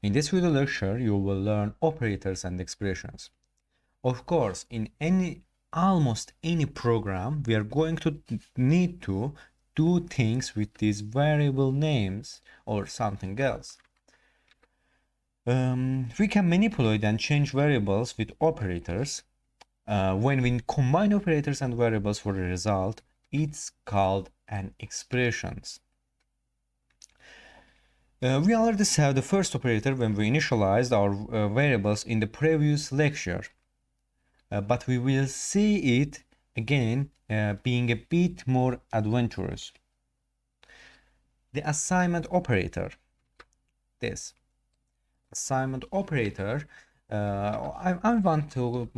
In this video lecture, you will learn operators and expressions. Of course, in almost any program, we are going to need to do things with these variable names or something else. We can manipulate and change variables with operators. When we combine operators and variables for a result, it's called an expressions. We already saw the first operator when we initialized our variables in the previous lecture, but we will see it again being a bit more adventurous. The assignment operator. This assignment operator, I want to,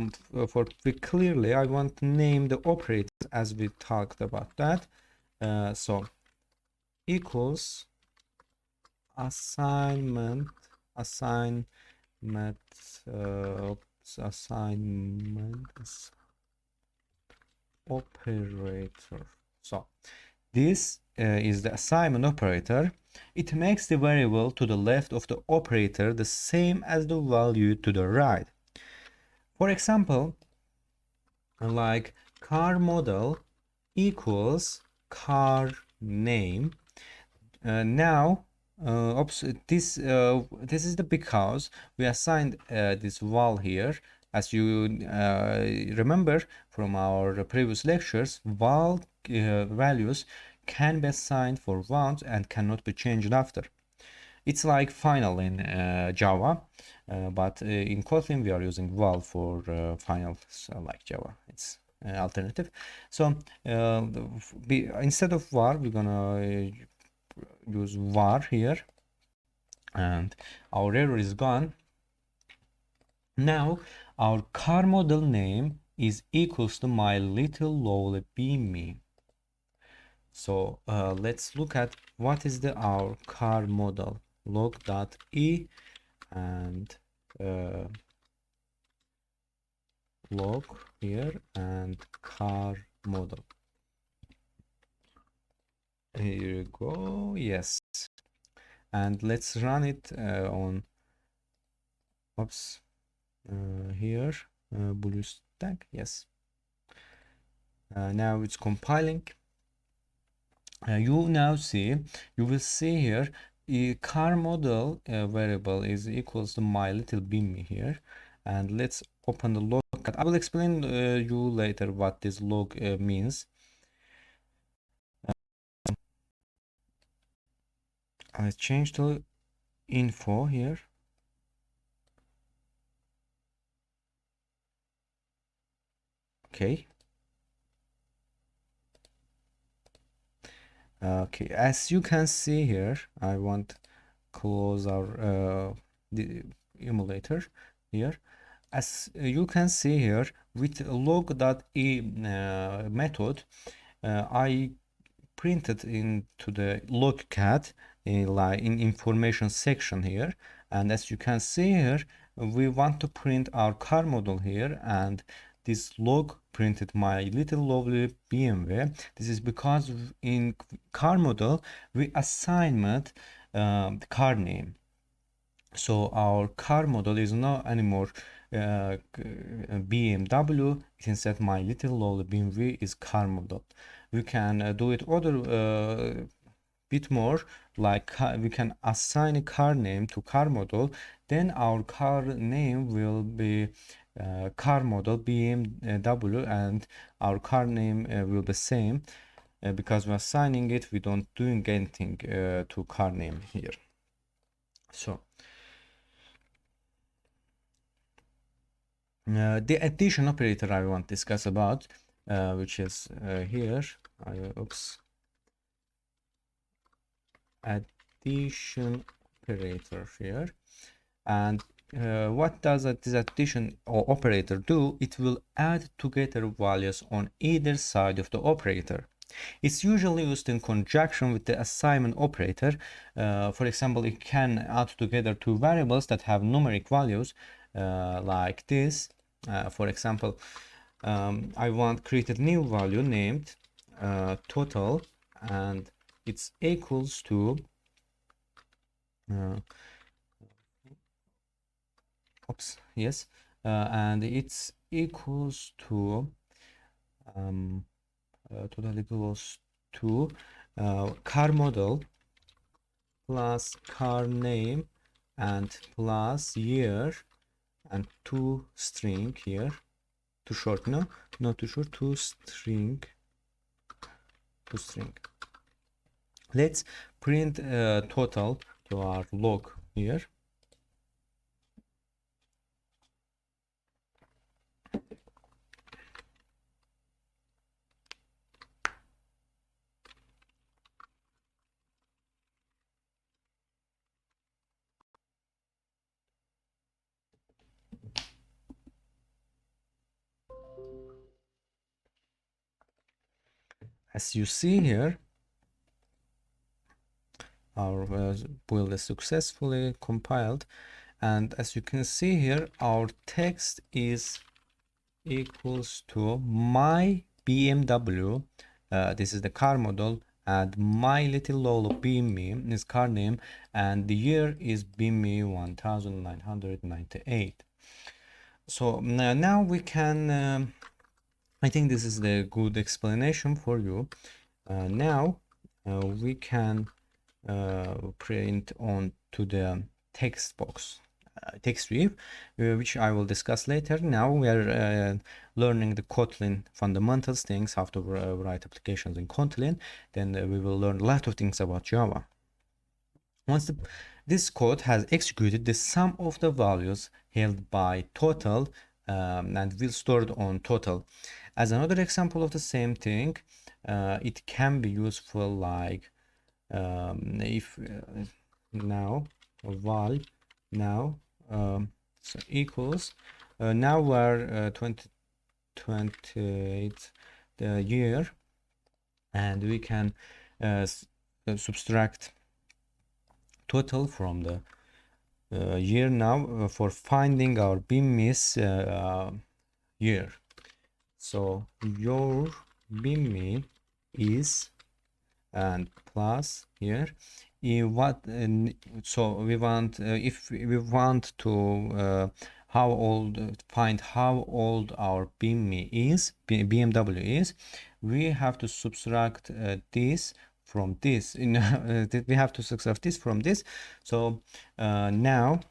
for clearly, I want to name the operators as we talked about that. So equals assignment operator. So this is the assignment operator. It makes the variable to the left of the operator the same as the value to the right. For example, like car model equals car name. Now this is the because we assigned this val here. As you remember from our previous lectures, val values can be assigned for once and cannot be changed after. It's like final in Java, but in Kotlin we are using val for final, so like Java. It's alternative. So instead of var, we're gonna use var here, and our error is gone. Now our car model name is equals to my little lowly me. So let's look at what is our car model. Log.e and log here and car model. Here you go. Yes, and let's run it on here BlueStack. Yes, now it's compiling. You will see here car model variable is equals to my little me here, and let's open the log. I will explain you later what this log means. I changed to info here. Okay. Okay, as you can see here, I want close our the emulator here. As you can see here, with log.e method, I printed into the logcat in information section here, and as you can see here, we want to print our car model here, and this log printed my little lovely BMW. This is because in car model we assigned the car name, so our car model is not anymore BMW. Instead, my little lovely BMW is car model. We can do it other bit more, like we can assign a car name to car model, then our car name will be car model BMW, and our car name will be same because we're assigning it, we don't doing anything to car name here. So the addition operator I want to discuss about, which is here. Addition operator here, and what does this addition operator do? It will add together values on either side of the operator. It's usually used in conjunction with the assignment operator. For example, it can add together two variables that have numeric values like this. For example, I want create a new value named total, and it's equals to box, yes, and it's equals to total equals to car model plus car name and plus year and two string here, too short, no, not too short, two string. Let's print total to our log here. As you see here, our build is successfully compiled, and as you can see here, our text is equals to my BMW. This is the car model, and my little Lolo BMW is car name, and the year is BMW 1998. So now we can I think this is the good explanation for you. Now we can print on to the text box, text view, which I will discuss later. Now we are learning the Kotlin fundamentals, things, how to write applications in Kotlin. Then we will learn a lot of things about Java. Once this code has executed, the sum of the values held by total and will stored on total. As another example of the same thing, it can be useful like if now val now so equals now we're 2028 the year, and we can subtract total from the year now for finding our BIMIS year. So your BIMI is and plus here what so we want if we want to how old find how old our BMW is, we have to subtract this from this. We have to subtract this from this. So now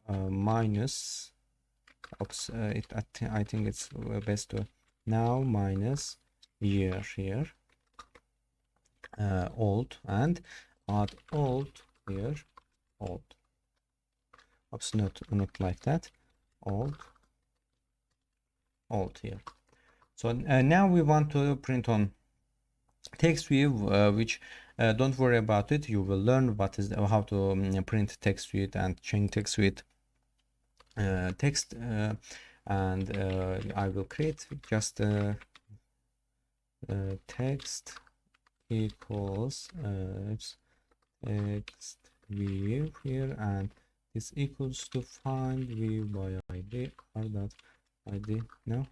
minus I think it's best to now minus year here, old, and add old here, old. Oops, not like that, old here. So now we want to print on text view, which don't worry about it, you will learn what is how to print text view and change text with text, and I will create just text equals text view here, and this equals to find view by id or dot id. No,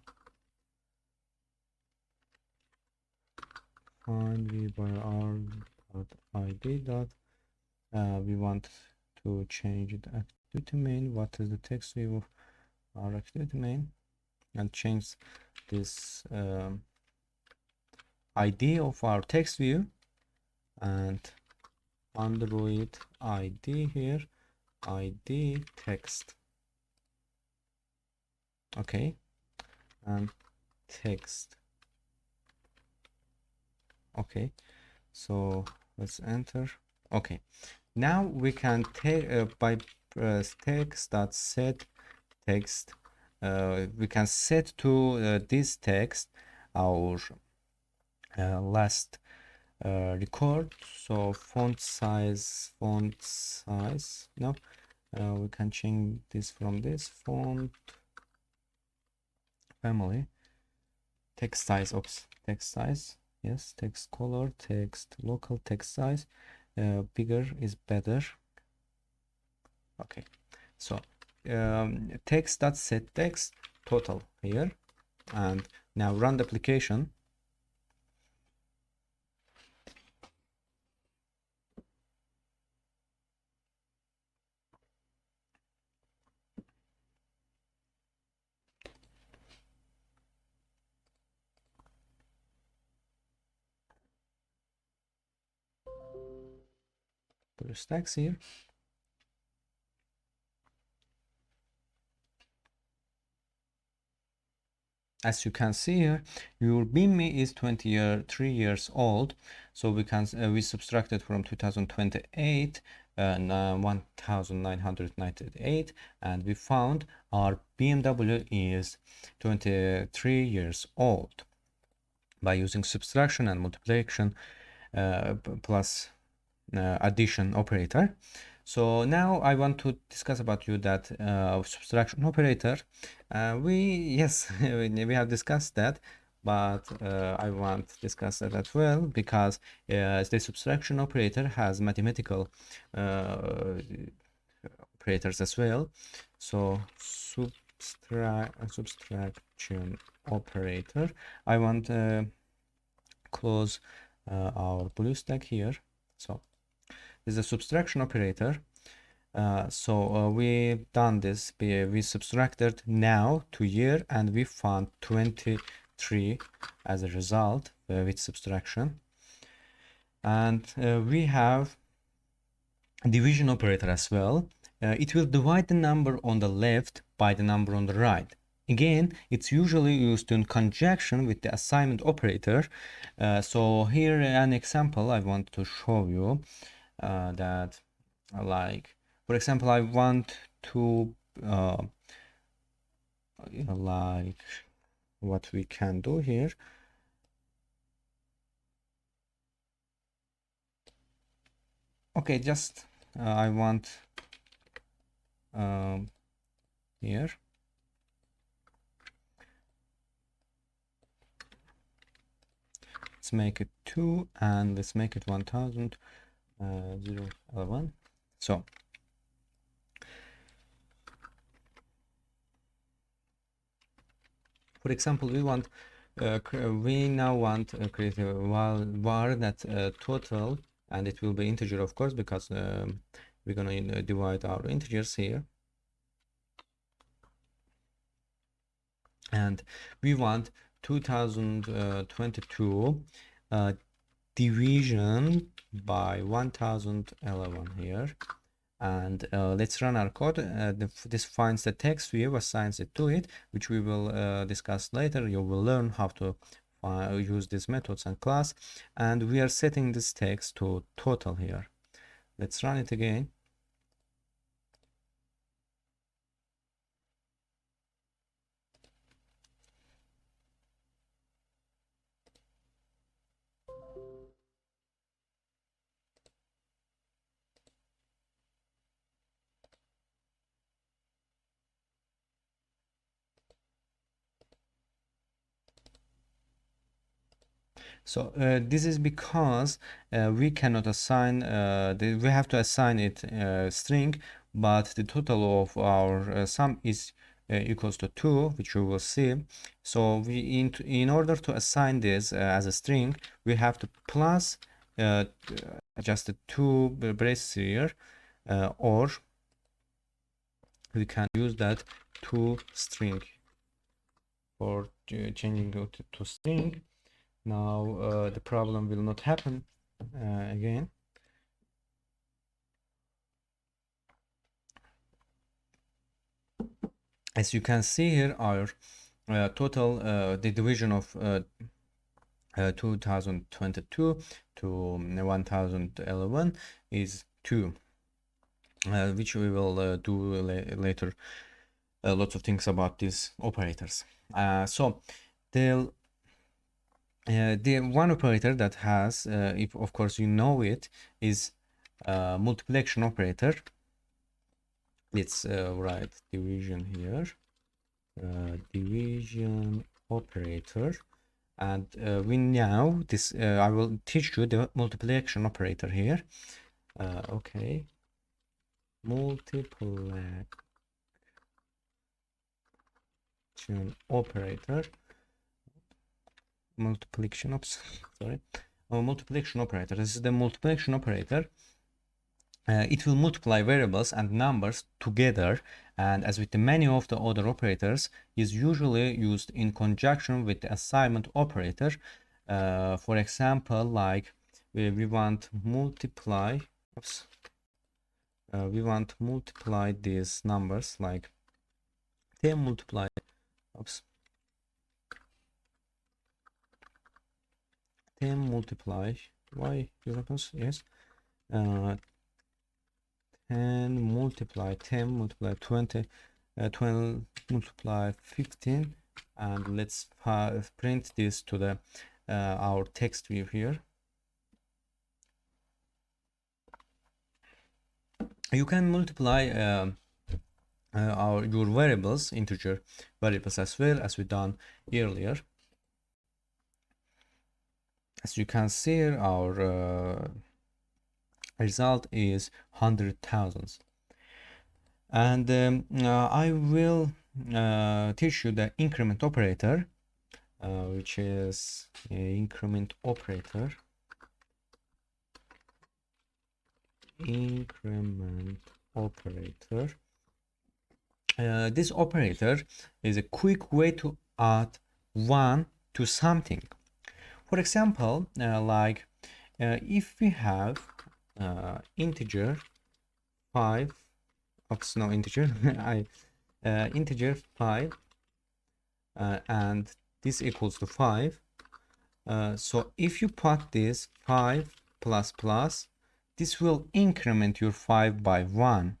find view by r dot id dot we want to change it activity main. What is the text view of our activity main, and change this id of our text view, and Android id here, id text. Okay, and text. Okay, so let's enter. Okay, now we can take by text dot set text, we can set to this text our last record. So font size no, we can change this from this font family, text size, text size, yes, text color, text local, text size, bigger is better. Okay, so text dot set text total here, and now run the application. stacks here. As you can see here, your BIMI is 3 years old, so we subtracted from 2028 1998, and we found our BMW is 23 years old by using subtraction and multiplication plus addition operator. So now I want to discuss about you that subtraction operator. We have discussed that, but I want to discuss that as well, because the subtraction operator has mathematical operators as well. So subtraction operator. I want to close our blue stack here. So this is a subtraction operator. We've done this. We subtracted now to year, and we found 23 as a result with subtraction. And we have a division operator as well. It will divide the number on the left by the number on the right. Again, it's usually used in conjunction with the assignment operator. So here an example I want to show you that, like, for example, I want to like what we can do here. Okay, just I want here. Let's make it 2, and let's make it 1000 011. So for example, we now want to create a var that total, and it will be integer, of course, because we're going to divide our integers here. And we want 2022 division by 1011 here. And let's run our code. This finds the text view, assigns it to it, which we will discuss later. You will learn how to use these methods and class. And we are setting this text to total here. Let's run it again. So this is because we cannot assign, we have to assign it string, but the total of our sum is equals to 2, which we will see. So in order to assign this as a string, we have to plus just the 2 braces here, or we can use that to string for changing it to string. Now the problem will not happen again. As you can see here, our total, the division of 2022 to 1011 is 2, which we will do later. Lots of things about these operators. So the one operator that has, if of course you know it, is multiplication operator. Let's write division here, division operator, and we now this I will teach you the multiplication operator here. Okay, multiplication operator. Multiplication operator. This is the multiplication operator. It will multiply variables and numbers together, and as with the many of the other operators, is usually used in conjunction with the assignment operator. For example, like we want multiply. Oops. we want to multiply these numbers, like 10 multiply, oops, 10 multiply, why you happens, yes, 10 multiply 20, 12 multiply 15, and let's print this to the our text view here. You can multiply your variables, integer variables, as well as we done earlier. As you can see here, our result is 100,000. And I will teach you the increment operator, which is increment operator. Increment operator. This operator is a quick way to add 1 to something. For example, if we have integer 5, oops, no integer, integer 5, and this equals to 5. So if you put this 5 plus plus, this will increment your 5 by 1.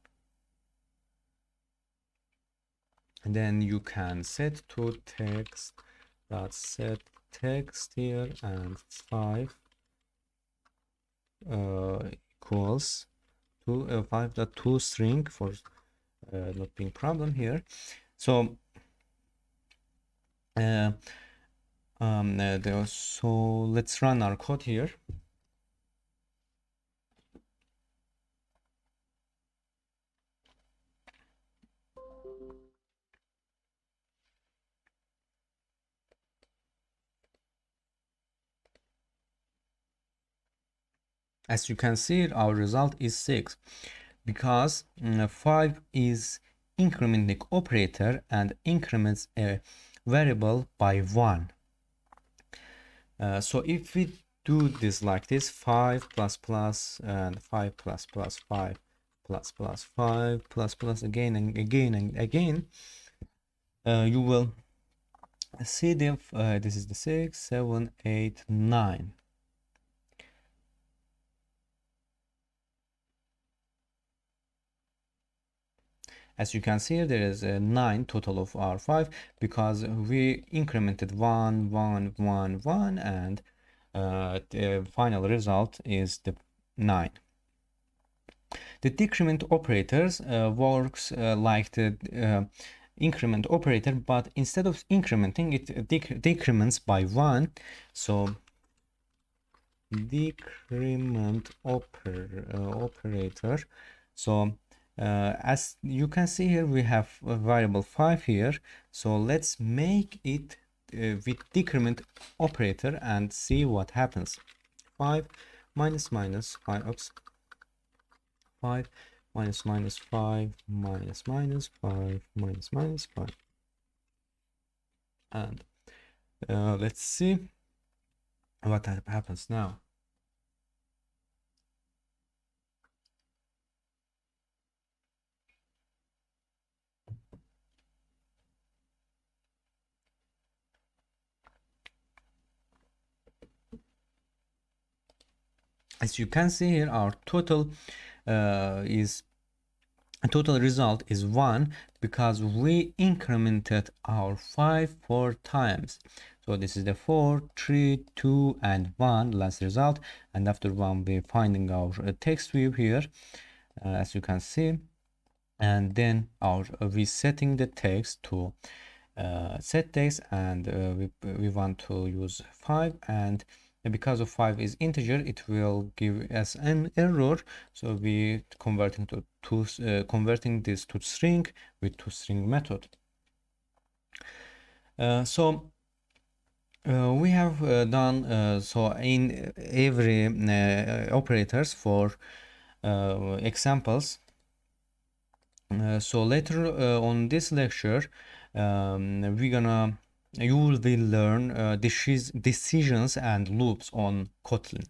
And then you can set to text, set text here, and 5 equals to 5.2 string for not being problem here. So so let's run our code here. As you can see, our result is 6, because 5 is incrementing operator and increments a variable by 1. So if we do this like this, 5 plus plus and 5 plus plus 5 plus plus 5 plus plus again and again and again, you will see this is the 6, 7, 8, 9. As you can see, there is a 9 total of our 5, because we incremented 1, 1, 1, 1, and the final result is the 9. The decrement operators works like the increment operator, but instead of incrementing, it decrements by 1. So decrement operator. So as you can see here, we have a variable 5 here. So let's make it with decrement operator and see what happens. 5 minus minus 5, oops, 5 minus minus 5 minus minus 5 minus minus 5. And let's see what happens now. As you can see here, our total result is 1, because we incremented our 5 4 times. So this is the 4, 3, 2, and 1 last result. And after 1, we're finding our text view here, as you can see. And then we setting the text to set text, and we want to use 5, and because of 5 is integer, it will give us an error. So we converting this to string with toString method. So we have done so in every operators for examples. So later on this lecture, you will learn decisions and loops on Kotlin.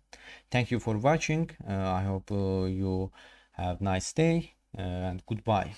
Thank you for watching. I hope you have a nice day. and goodbye.